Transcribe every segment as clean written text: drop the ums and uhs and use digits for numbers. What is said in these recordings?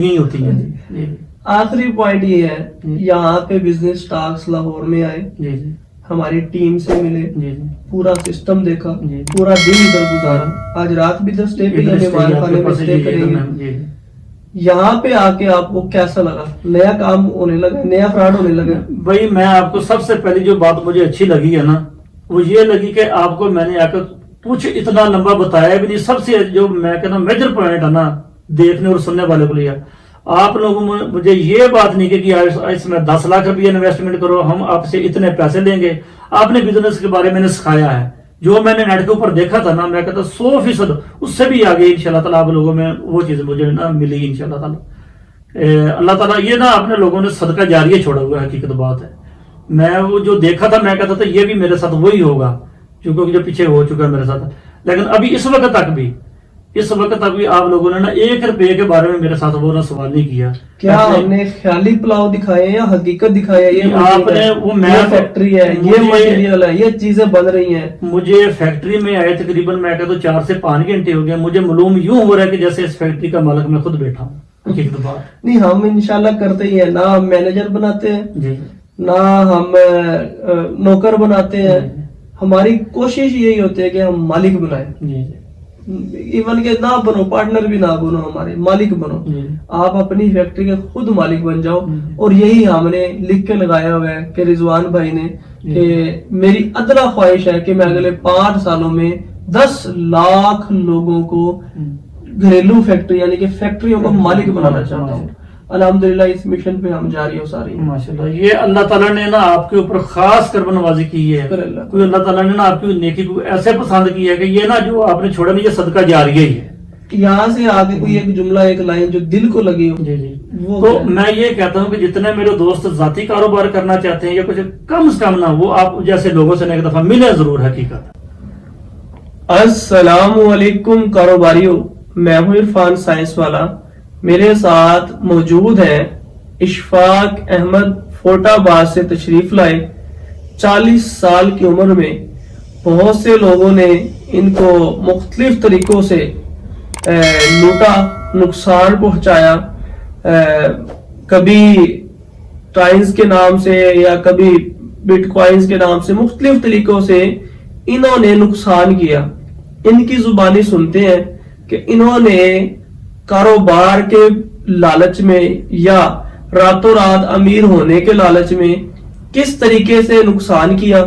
यही होती है। जी आखिरी पॉइंट ये है, यहाँ पे बिजनेस टॉक्स लाहौर में आए, जी जी हमारी टीम से मिले, जी जी पूरा सिस्टम देखा, जी। पूरा दिन इधर गुजारा, आज रात भी 10 डे पे इधर स्टे मेहमान आपके खाने में पास स्टे जी, करेंगे। जी जी। यहाँ पे आके आपको कैसा लगा? नया काम होने लगा, नया फ्रॉड होने लगा? भाई मैं आपको सबसे पहली जो बात मुझे अच्छी लगी है ना, वो ये लगी कि आपको मैंने आकर कुछ इतना लंबा बताया भी नहीं। सबसे जो मैं कहना मेजर पॉइंट है ना देखने और सुनने वाले को लिया, आप लोगों ने मुझे ये बात नहीं की कि इसमें 10 लाख रुपये इन्वेस्टमेंट करो, हम आपसे इतने पैसे लेंगे। आपने बिजनेस के बारे में सिखाया है, जो मैंने नेट के ऊपर देखा था ना, मैं कहता 100% उससे भी आगे इंशाल्लाह ताला आप लोगों में वो चीज मुझे ना मिली इंशाल्लाह ताला। अल्लाह ताला ये ना अपने लोगों ने सदका जारिया छोड़ा हुआ है, हकीकत बात है। मैं वो जो देखा था मैं कहता था ये भी मेरे साथ वही होगा, क्योंकि जो पीछे हो चुका है मेरे साथ। लेकिन अभी इस वक्त तक भी आप लोगों ने ना 1 रुपये के बारे में मेरे साथ वो ना सवाल नहीं किया। क्या हमने ख्याली पुलाव दिखाए या हकीकत दिखाया? ये आपने वो मैं फैक्ट्री है, ये मटेरियल है, ये चीजें बन रही हैं। मुझे फैक्ट्री में आए तकरीबन मैं कहता हूँ 4 से 5 घंटे हो गए, मुझे मालूम यूं हो रहा है कि जैसे इस फैक्ट्री का मालिक मैं खुद बैठा हूँ। हकीकत बात नहीं, हम इंशाल्लाह करते ही है ना, हम मैनेजर बनाते हैं जी, ना हम नौकर बनाते हैं। हमारी कोशिश यही होती है कि हम मालिक बनाए, जी इवन के ना बनो, पार्टनर भी ना बनो, हमारे मालिक बनो। जी। आप अपनी फैक्ट्री के खुद मालिक बन जाओ। और यही हमने लिख के लगाया हुआ है कि रिजवान भाई ने कि मेरी अदना ख्वाहिश है कि मैं अगले 5 सालों में 10 लाख लोगों को घरेलू फैक्ट्री यानी कि फैक्ट्रियों का मालिक बनाना चाहता हूँ। अल्हम्दुलिल्लाह इस मिशन पे हम जारी हो सारी। माशाल्लाह, ये अल्लाह ताला ने ना आपके ऊपर खास कर नवाजी की है। कोई अल्लाह ताला ने ना आपकी नेकी को ऐसे पसंद की है कि ये ना जो आपने छोड़ा नहीं, ये सदका जारिया ही है। यहाँ से आगे कोई एक जुमला, एक लाइन जो दिल को लगी हो। जी जी। वो तो मैं ये कहता हूँ कि जितने मेरे दोस्त जाती कारोबार करना चाहते हैं या कुछ कम से कम ना, वो आप जैसे लोगों से एक दफा मिले जरूर। हकीकत। अस्सलामु अलैकुम कारोबारियों, मैं हूँ इरफान साइंस वाला। मेरे साथ मौजूद है इशफाक अहमद, फोटाबाद से तशरीफ लाए। 40 साल की उम्र में बहुत से लोगों ने इनको मुख्तलिफ तरीकों से लूटा, नुकसान पहुंचाया, कभी टाइम्स के नाम से या कभी बिटकॉइंस के नाम से मुख्तलिफ तरीकों से इन्होंने नुकसान किया। इनकी जुबानी सुनते हैं कि इन्होंने कारोबार के लालच में या रातों रात अमीर होने के लालच में किस तरीके से नुकसान किया,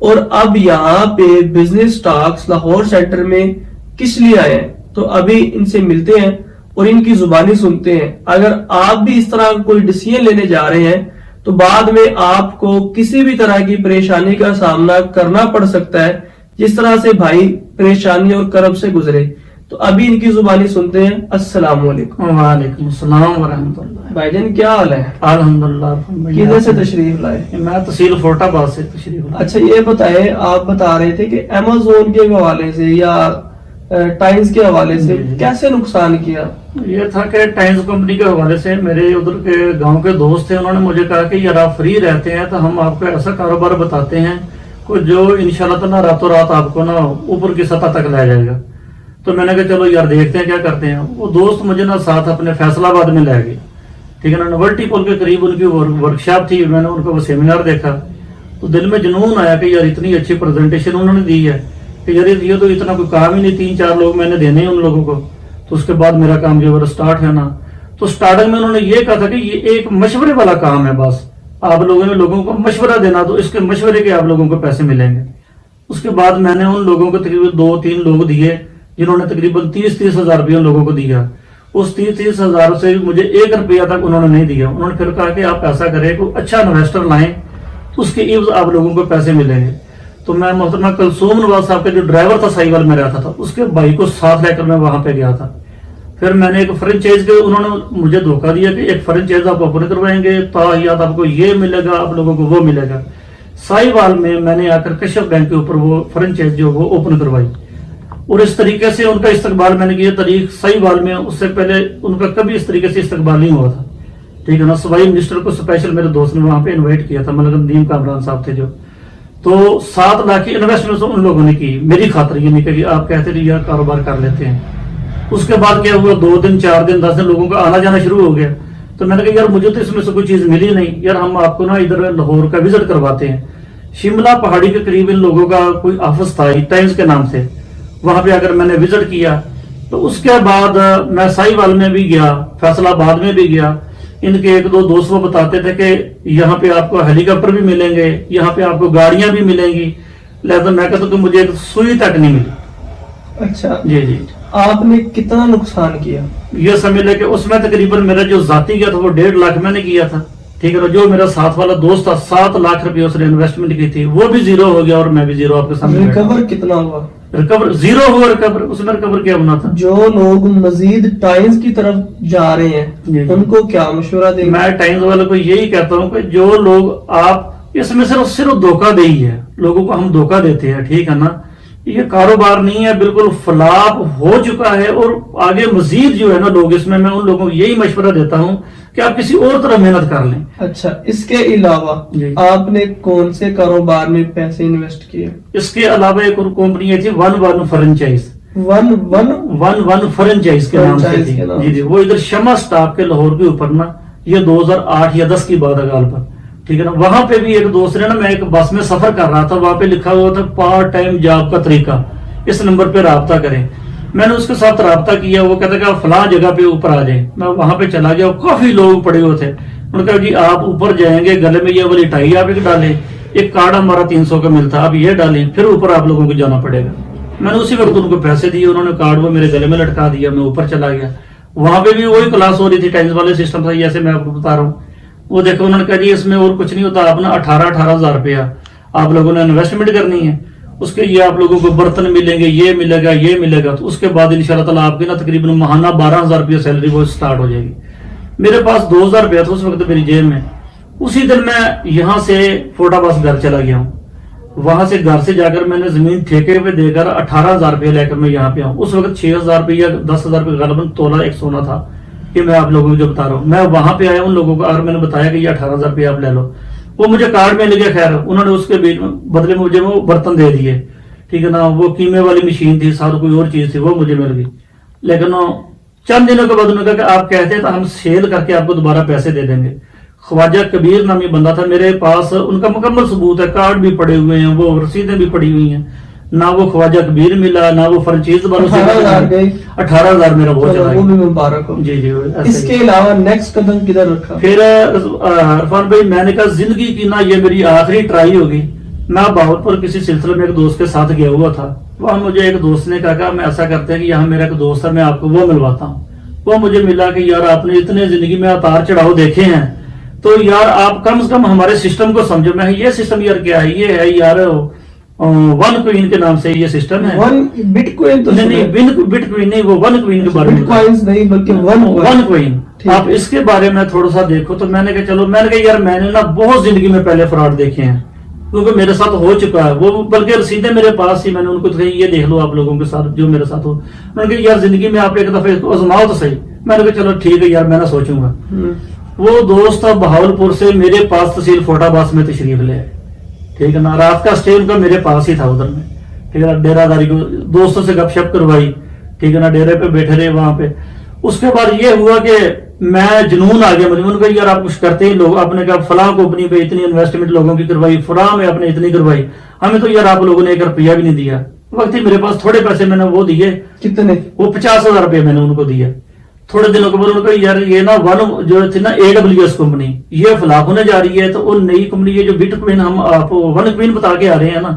और अब यहाँ पे बिजनेस टॉक्स लाहौर सेंटर में किस लिए आए हैं। तो अभी इनसे मिलते हैं और इनकी जुबानी सुनते हैं। अगर आप भी इस तरह कोई डिसीजन लेने जा रहे हैं तो बाद में आपको किसी भी तरह की परेशानी का सामना करना पड़ सकता है, जिस तरह से भाई परेशानी और कर्ब से गुजरे। तो अभी इनकी जुबानी सुनते हैं। अस्सलाम वालेकुम। वालेकुम अस्सलाम व रहमतुल्लाह। भाईजान क्या हाल है? अल्हम्दुलिल्लाह। किधर से तशरीफ लाए? मैं तहसील फोटाबाद से तशरीफ लाया। अच्छा ये बताए, आप बता रहे थे कि अमेज़न के हवाले से या टाइम्स के हवाले से कैसे नुकसान किया? ये था कि टाइम्स कंपनी के हवाले से मेरे उधर के गांव के दोस्त थे, उन्होंने मुझे कहा कि यार आप फ्री रहते हैं तो हम आपको ऐसा कारोबार बताते हैं को जो इंशाल्लाह ताला रातों रात आपको ना ऊपर की सतह तक ले जाएगा। तो मैंने कहा चलो यार देखते हैं क्या करते हैं। वो दोस्त मुझे ना साथ अपने फैसलाबाद में ले गए, ठीक है ना, नोवेल्टी पुल के करीब उनकी वर्कशॉप थी। मैंने उनका वो सेमिनार देखा तो दिल में जुनून आया कि यार इतनी अच्छी प्रेजेंटेशन उन्होंने दी है कि यार ये तो इतना कोई काम ही नहीं, 3-4 लोग मैंने देने हैं उन लोगों को। तो उसके बाद मेरा काम जो स्टार्ट है ना, तो स्टार्टिंग में उन्होंने ये कहा था कि ये एक मशवरे वाला काम है, बस आप लोगों ने लोगों को मशवरा देना, तो इसके मशवरे के आप लोगों को पैसे मिलेंगे। उसके बाद मैंने उन लोगों को तकरीबन 2-3 लोग दिए जिन्होंने तकरीबन 30-30 हजार रुपया उन लोगों को दिया। उस 30-30 हजार से मुझे 1 रुपया तक उन्होंने नहीं दिया। उन्होंने फिर कहा कि आप ऐसा करें, कोई अच्छा इन्वेस्टर लाएं तो उसके इवज आप लोगों को पैसे मिलेंगे। तो मैं मोहतरमा कुलसूम नवाज साहब का जो ड्राइवर था साहिवाल में रहता था, उसके भाई को साथ लेकर मैं वहां पे गया था। फिर मैंने एक फ्रेंचाइज के, उन्होंने मुझे धोखा दिया कि एक फ्रेंचाइज आप ओपन करवाएंगे, ताहियात आपको ये मिलेगा, आप लोगों को वो मिलेगा। साहिवाल में मैंने आकर कश्यप बैंक के ऊपर वो फ्रेंचाइज जो वो ओपन करवाई और इस तरीके से उनका इस्तकबाल मैंने किया। तारीख साहिवाल में उससे पहले उनका कभी इस तरीके से इस्तकबाल नहीं हुआ था, ठीक है ना। सवाई मिनिस्टर को स्पेशल मेरे दोस्त ने वहां पे इन्वाइट किया था, मतलब नदीम कामरान साहब थे जो। तो 7 लाख की इन्वेस्टमेंट उन लोगों ने की मेरी खातिर, ये नहीं कि आप कहते रहिए यार कारोबार कर लेते हैं। اس کے بعد کیا ہوا 2 دن 4 دن 10 دن لوگوں کا آنا جانا شروع ہو گیا. تو میں نے کہا یار مجھے تو اس میں سے کوئی چیز ملی نہیں یار, ہم آپ کو نا ادھر لاہور کا وزٹ کرواتے ہیں. شملہ پہاڑی کے قریب ان لوگوں کا کوئی آفس تھا ٹائمز کے نام سے, وہاں پہ اگر میں نے وزٹ کیا. تو اس کے بعد میں سائی وال میں بھی گیا, فیصل آباد میں بھی گیا. ان کے 1-2 دوست وہ بتاتے تھے کہ یہاں پہ آپ کو ہیلی کاپٹر بھی ملیں گے, یہاں پہ آپ کو گاڑیاں بھی ملیں گی. لہذا میں کہتا ہوں کہ مجھے ایک سوئی تک نہیں ملی. اچھا جی جی, آپ نے کتنا نقصان کیا؟ یہ سمجھ لے کہ اس میں تقریباً میرا جو ذاتی کیا تھا وہ 1.5 لاکھ میں نے کیا تھا. ٹھیک ہے نا, جو میرا ساتھ والا دوست تھا 7 لاکھ روپے اس نے انویسٹمنٹ کی تھی, وہ بھی زیرو ہو گیا اور میں بھی زیرو. آپ کے سامنے ریکور کتنا ہوا؟ ریکور زیرو ہوا. ریکور اس میں ریکور کیا ہونا تھا. جو لوگ مزید ٹائمز کی طرف جا رہے ہیں جی. ان کو کیا مشورہ دیں گے؟ میں ٹائمز والوں کو یہی کہتا ہوں کہ جو لوگ آپ اس میں صرف دھوکہ دے ہی ہے, لوگوں کو ہم دھوکہ دیتے ہیں. ٹھیک ہے نا, یہ کاروبار نہیں ہے, بالکل فلاپ ہو چکا ہے. اور آگے مزید جو ہے نا لوگ اس میں ان لوگوں کو یہی مشورہ دیتا ہوں کہ آپ کسی اور طرح محنت کر لیں. اچھا, اس کے علاوہ جی. آپ نے کون سے کاروبار میں پیسے انویسٹ کیے؟ اس کے علاوہ ایک اور کمپنی تھی 11 فرنچائز. 11 فرنچائز کے نام سے تھی. جی جی, وہ ادھر شمع سٹاپ کے لاہور کے اوپر نا, یہ 2008 یا 10 کی بات ہے غالباً. ٹھیک ہے نا, وہاں پہ بھی ایک دوست نے نا, میں ایک بس میں سفر کر رہا تھا, وہاں پہ لکھا ہوا تھا پارٹ ٹائم جاب کا طریقہ, اس نمبر پہ رابطہ کریں. میں نے اس کے ساتھ رابطہ کیا, وہ کہتا کہ آپ فلاں جگہ پہ اوپر آ جائیں. میں وہاں پہ چلا گیا, کافی لوگ پڑے ہوئے تھے. انہوں نے کہا جی آپ اوپر جائیں گے, گلے میں یہ والی ٹائی آپ ایک ڈالیں, ایک کارڈ ہمارا 300 کا ملتا, آپ یہ ڈالیں, پھر اوپر آپ لوگوں کو جانا پڑے گا. میں نے اسی وقت ان کو پیسے دیے, انہوں نے کارڈ وہ میرے گلے میں لٹکا دیا, میں اوپر چلا گیا. وہاں پہ بھی وہی کلاس ہو رہی تھی, ٹائمز والے سسٹم تھا جیسے میں آپ کو بتا رہا ہوں. وہ دیکھو, انہوں نے کہا جی اس میں اور کچھ نہیں ہوتا, آپ نا 18,000 روپیہ آپ لوگوں نے انویسٹمنٹ کرنی ہے, اس کے یہ آپ لوگوں کو برتن ملیں گے, یہ ملے گا, یہ ملے گا. تو اس کے بعد انشاءاللہ تعالیٰ آپ کی نا تقریباً ماہانہ 12,000 روپیہ سیلری وہ سٹارٹ ہو جائے گی. میرے پاس 2,000 روپیہ تھا اس وقت میری جیب میں. اسی دن میں یہاں سے فوٹا باس گھر چلا گیا ہوں. وہاں سے گھر سے جا کر میں نے زمین ٹھیکے پہ دے کر 18,000 روپیہ لے کر میں یہاں پہ آؤں. اس وقت 6,000 روپیہ 10,000 روپیہ غالباً تولہ ایک سونا تھا, کہ میں آپ لوگوں کو جو بتا رہا ہوں. میں وہاں پہ آیا ان لوگوں کو, اور میں نے بتایا کہ یہ 18,000 روپیہ آپ لے لو. وہ مجھے کارڈ میں لے گیا. خیر انہوں نے اس کے بدلے میں مجھے وہ برتن دے دیے. ٹھیک ہے نا, وہ قیمے والی مشین تھی, ساتھ کوئی اور چیز تھی, وہ مجھے مل گئی. لیکن چند دنوں کے بعد انہوں نے کہا کہ آپ کہتے ہیں تو ہم سیل کر کے آپ کو دوبارہ پیسے دے دیں گے. خواجہ کبیر نامی بندہ تھا, میرے پاس ان کا مکمل ثبوت ہے, کارڈ بھی پڑے ہوئے ہیں, وہ رسیدیں بھی پڑی ہوئی ہیں. نہ وہ خواجہ کبیر ملا, نہ وہ فرنچائز والوں سے 18,000 میرا وہ چلا گیا. وہ بھی مبارک ہو. جی جی. اس کے علاوہ نیکسٹ قدم کدھر رکھا؟ پھر عرفان بھائی میں نے کہا زندگی کی نا یہ میری آخری ٹرائی ہوگی. میں بہاولپور کسی سلسلے میں ایک دوست کے ساتھ گیا ہوا تھا. وہاں مجھے ایک دوست نے کہا کہ میں ایسا کرتے ہیں کہ یہاں میرا ایک دوست ہے, میں آپ کو وہ ملواتا ہوں. وہ مجھے ملا کہ یار آپ نے اتنے زندگی میں اتار چڑھاؤ دیکھے ہیں, تو یار آپ کم سے کم ہمارے سسٹم کو سمجھو. میں یہ سسٹم یار کیا ہے, یہ ہے یار 1 کوئن کے نام سے یہ سسٹم ہے. 1 بٹ کوئن تو نہیں, بٹ کوئن نہیں, وہ 1 کوئن کے بارے میں. بٹ کوئنز نہیں بلکہ 1 کوئن. آپ اس کے بارے میں تھوڑا سا دیکھو. تو میں نے کہا چلو, میں نے کہا یار میں نے نا بہت زندگی میں پہلے فراڈ دیکھے ہیں, کیونکہ میرے ساتھ ہو چکا ہے وہ, بلکہ رسیدیں میرے پاس ہی. میں نے ان کو کہا یہ دیکھ لو آپ لوگوں کے ساتھ جو میرے ساتھ ہو. میں نے کہا یار زندگی میں آپ ایک دفعہ اس کو آزماؤ تو صحیح. میں نے کہا چلو ٹھیک ہے یار, میں نہ سوچوں گا. وہ دوست تھا بہاولپور سے, میرے پاس تحصیل فوٹا باس میں تشریف لے. ٹھیک ہے نا, رات کا اسٹے ان کا میرے پاس ہی تھا ادھر میں. ٹھیک ہے نا, ڈیرہ داری کو دوستوں سے گپ شپ کروائی. ٹھیک ہے نا, ڈیرے پہ بیٹھے رہے وہاں پہ. اس کے بعد یہ ہوا کہ میں جنون آ گیا مجھے. ان کو یار آپ کچھ کرتے ہیں لوگ, آپ نے کہا فلاں کمپنی پہ اتنی انویسٹمنٹ لوگوں کی کروائی, فلاں میں آپ نے اتنی کروائی, ہمیں تو یار آپ لوگوں نے 1 روپیہ بھی نہیں دیا. وقت ہی میرے پاس تھوڑے پیسے میں نے وہ دیے. کتنے؟ وہ 50,000 روپے میں نے ان کو دیا. تھوڑے دنوں کے بعد انہوں نے کہا یار یہ نا جو تھی نا AWS کمپنی یہ فلاپ ہونے جا رہی ہے. تو وہ نئی کمپنی یہ جو بٹ کوئن ہم آپ 1 کوئن بتا کے آ رہے ہیں نا,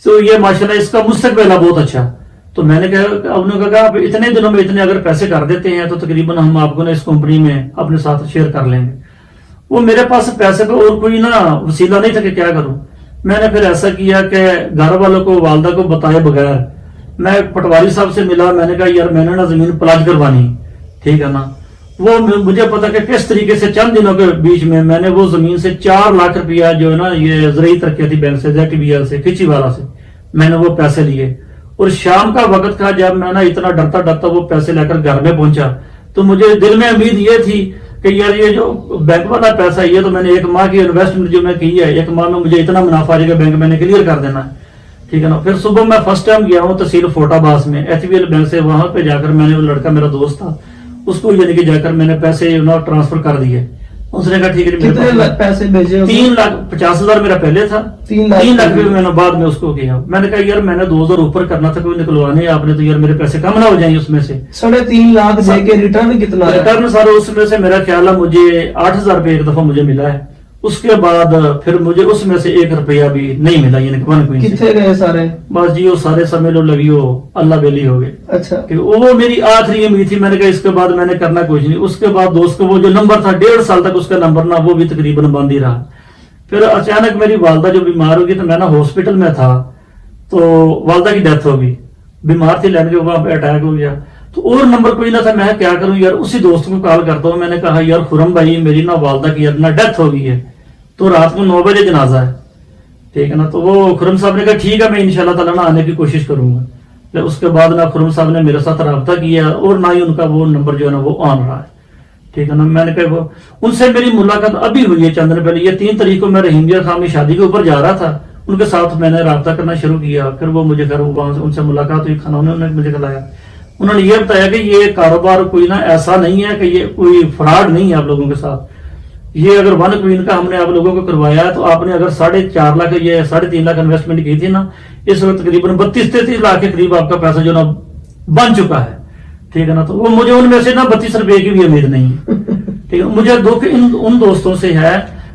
تو یہ ماشاءاللہ اس کا مستقبل ہے بہت اچھا. تو میں نے کہا, انہوں نے کہا آپ اتنے دنوں میں اتنے اگر پیسے کر دیتے ہیں تو تقریباً ہم آپ کو نا اس کمپنی میں اپنے ساتھ شیئر کر لیں گے. وہ میرے پاس پیسے پہ اور کوئی نا وسیلہ نہیں تھا کہ کیا کروں. میں نے پھر ایسا کیا کہ گھر والوں کو, والدہ کو بتائے بغیر میں پٹواری صاحب سے ملا. میں نے کہا یار میں نے نا زمین پلاٹ کروانی. ٹھیک ہے نا, وہ مجھے پتا کہ کس طریقے سے چند دنوں کے بیچ میں نے وہ زمین سے 4 لاکھ روپیہ جو ہے نا یہ زرعی ترقیاتی بینک سے ZTBL سے کھچی والا سے میں نے وہ پیسے لیے. اور شام کا وقت تھا جب میں نا اتنا ڈرتا ڈرتا وہ پیسے لے کر گھر میں پہنچا, تو مجھے دل میں امید یہ تھی کہ یار یہ جو بینک والا پیسہ یہ تو میں نے 1 ماہ کی انویسٹمنٹ جو میں کی ہے, 1 ماہ میں مجھے اتنا منافع آ جائے گا, بینک میں نے کلیئر کر دینا ہے. ठीक है ना। फिर सुबह मैं फर्स्ट टाइम गया हूँ तहसील फोटाबास में HBL बैंक से, वहां पे जाकर मैंने, वो लड़का मेरा दोस्त था, उसको यानी कि जाकर मैंने पैसे ट्रांसफर कर दिए। उसने कहा ठीक है मेरे कितने पास पैसे भेजे उसने? 3,50,000 मेरा पहले था, 3 लाख 3 लाख भी मैंने बाद में उसको किया। मैंने कहा यार मैंने 2,000 ऊपर करना था, कोई निकलवाने, आपने तो यार मेरे पैसे कम ना हो जाएंगे उसमें से। 3.5 लाख दे के रिटर्न कितना आया? रिटर्न सारा उसमें से मेरा ख्याल है मुझे 8,000 रुपये एक दफा मुझे मिला है। उसके बाद फिर मुझे उसमें से 1 रुपया भी नहीं मिला, यानी कि 1 क्वीन से। कितने गए सारे? बस जी वो सारे समय लो लगी हो अल्लाह बेली हो गए। अच्छा, कि वो मेरी आखिरी उम्मीद थी। मैंने कहा इसके बाद मैंने करना कुछ नहीं। उसके बाद दोस्त को वो जो नंबर था 1.5 साल तक उसका नंबर ना, वो भी तकरीबन बंद ही रहा। फिर अचानक मेरी वालदा जो बीमार होगी, तो मैं ना हॉस्पिटल में था, तो वालदा की डेथ हो गई। बीमार थी, लैंड के वहां पे अटैक हो गया, तो और नंबर कोई ना था। मैं क्या करूं यार, उसी दोस्त को कॉल करता हूँ। मैंने कहा यार खुरम भाई मेरी ना वालदा की यार ना डेथ हो गई है, तो रात को 9 बजे जनाजा है, ठीक है ना। तो वो खुरम साहब ने कहा ठीक है मैं इंशाल्लाह ताला ना आने की कोशिश करूंगा। फिर उसके बाद ना खुरम साहब ने मेरे साथ रब्ता किया, और ना ही उनका वो नंबर जो है ना वो ऑन रहा है, ठीक है ना। मैंने कहा वो उनसे मेरी मुलाकात अभी हुई है चंद दिन पहले। ये 3 तारीख को मैं रहीमिया खान की शादी के ऊपर जा रहा था, उनके साथ मैंने रब्ता करना शुरू किया। फिर वो मुझे घर वहां से उनसे मुलाकात हुई, खाना उन्होंने मुझे खिलाया। उन्होंने ये बताया कि ये कारोबार कोई ना ऐसा नहीं है कि ये कोई फ्रॉड नहीं है आप लोगों के साथ। ये अगर 1 क्वीन का हमने आप लोगों को करवाया है, तो आपने अगर 4.5 लाख ये 3.5 लाख इन्वेस्टमेंट की थी ना, इस वक्त तकरीबन 32-33 लाख के करीब आपका पैसा जो ना बन चुका है, ठीक है ना। तो वो मुझे उनमें से ना 32 रुपए की भी उम्मीद नहीं है, ठीक है। मुझे दुख उन दोस्तों से है।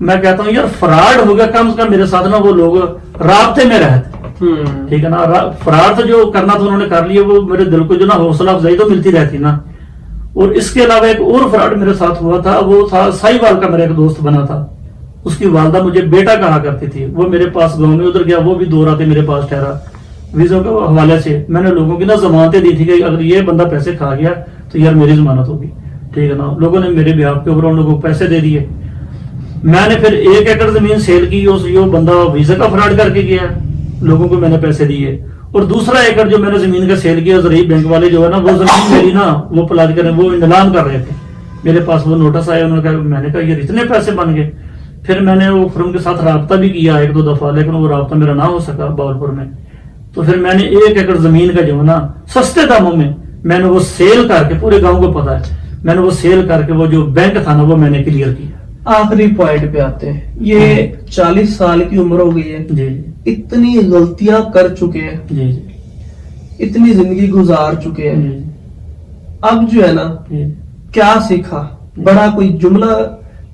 मैं कहता हूँ यार फ्रॉड हो गया, कम से कम मेरे साथ ना वो लोग राब्ते में रहते, ठीक है ना। फ्रॉड जो करना था उन्होंने कर लिया, वो मेरे दिल को जो ना हौसला अफजाई तो मिलती रहती ना। और इसके अलावा एक और फ्रॉड मेरे साथ हुआ था, वो था साहिवाल का मेरा एक दोस्त बना था। उसकी वालदा मुझे बेटा कहा करती थी। वो मेरे पास गांव में उधर गया, वो भी 2 रातें मेरे पास ठहरा। वीजों के हवाले से मैंने लोगों की ना जमानतें दी थी कि अगर ये बंदा पैसे खा गया तो यार मेरी जमानत होगी, ठीक है ना। लोगों ने मेरे बिहार के ऊपर उन लोगों को पैसे दे दिए। मैंने फिर 1 एकड़ जमीन सेल की, वो बंदा वीजा का फ्रॉड करके गया, लोगों को मैंने पैसे दिए। और दूसरा एकड़ जो मैंने जमीन का सेल किया, ज़राई बैंक वाले जो है ना, वो जमीन मेरी ना वो प्लाट कर वो नीलाम कर रहे थे। मेरे पास वो नोटिस आया, उन्होंने कहा, मैंने कहा यार इतने पैसे बन गए। फिर मैंने वो फर्म के साथ राब्ता भी किया 1-2 दफा, लेकिन वो राब्ता मेरा ना हो सका बावलपुर में। तो फिर मैंने 1 एकड़ जमीन का जो है ना सस्ते दामों में मैंने वो सेल करके, पूरे गाँव को पता है, मैंने वो सेल करके वो जो बैंक था ना वो मैंने क्लियर किया। आखिरी पॉइंट पे आते हैं। ये 40 साल की उम्र हो गई है जी, इतनी गलतियां कर चुके हैं, जी, इतनी जिंदगी गुजार चुके हैं, जी, अब जो है ना जी, क्या सीखा? बड़ा कोई जुमला,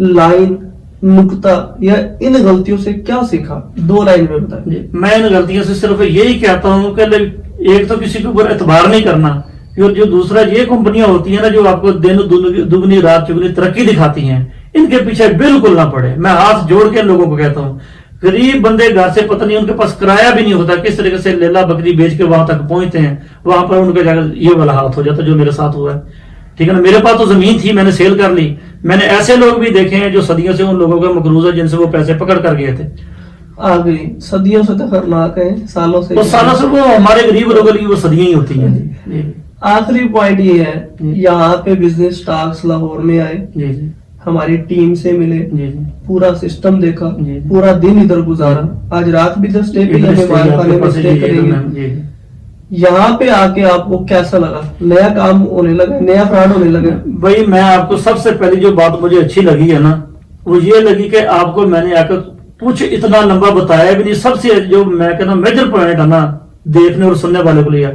लाइन, नुक्ता, या इन गलतियों से क्या सीखा? 2 लाइन में बताएं। जी। मैं इन गलतियों से सिर्फ यही कहता हूँ कि एक तो किसी के ऊपर एतबार नहीं करना, और जो दूसरा ये कंपनियां होती है ना जो आपको दिन दुगनी रात चुगनी तरक्की दिखाती हैं, इनके पीछे बिल्कुल ना पड़े। मैं हाथ जोड़ के लोगों को कहता हूँ, गरीब बंदे घर से पता नहीं उनके पास किराया भी नहीं होता, किस तरीके से लेला बकरी बेच के वहां तक पहुंचते हैं, वहां पर उनका जाकर ये वाला हाथ हो जाता जो मेरे साथ हुआ है, ठीक है ना। मेरे पास तो जमीन थी, मैंने सेल कर ली। मैंने ऐसे लोग भी देखे हैं जो सदियों से उन लोगों का मकरूज है, जिनसे वो पैसे पकड़ कर गए थे। आ गई सदियों से तो खतरनाक है, सालों से। तो सालों से वो हमारे गरीब लोगों के लिए वो सदियां ही होती हैं। जी, आखिरी पॉइंट ये है, यहाँ पे बिजनेस स्टार्स लाहौर में आए, जी, जी, हमारी टीम से मिले, जी, जी। पूरा सिस्टम देखा, जी। पूरा दिन इधर गुजारा, आज रात भी 10 स्टे इधर स्टे आपके पास है, जी, करेंगे। जी, जी। यहाँ पे आके आपको कैसा लगा? नया काम होने लगा, नया फ्रॉड होने लगा? भाई मैं आपको सबसे पहली जो बात मुझे अच्छी लगी है ना, वो ये लगी कि आपको मैंने आकर कुछ इतना लंबा बताया भी नहीं। सबसे जो मैं कहना मेजर पॉइंट है ना देखने और सुनने वाले को लिया,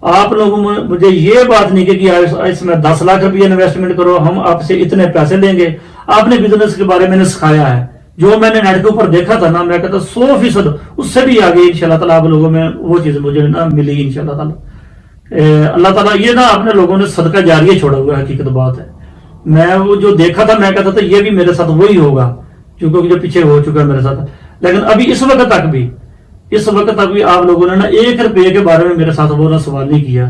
आप लोगों ने मुझे ये बात नहीं की कि इसमें 10 लाख रुपया इन्वेस्टमेंट करो, हम आपसे इतने पैसे लेंगे। आपने बिजनेस के बारे में सिखाया है, जो मैंने नेट के ऊपर देखा था ना, मैं कहता 100% उससे भी आगे इंशाल्लाह ताला आप लोगों में वो चीज मुझे ना मिली इंशाल्लाह ताला। अल्लाह ताला ये ना अपने लोगों ने सदका जारिया छोड़ा हुआ है, हकीकत बात है। मैं वो जो देखा था मैं कहता था ये भी मेरे साथ वही होगा क्योंकि जो पीछे हो चुका है मेरे साथ। लेकिन अभी इस वक्त तक भी आप लोगों ने ना 1 रुपये के बारे में मेरे साथ वो ना सवाल नहीं किया।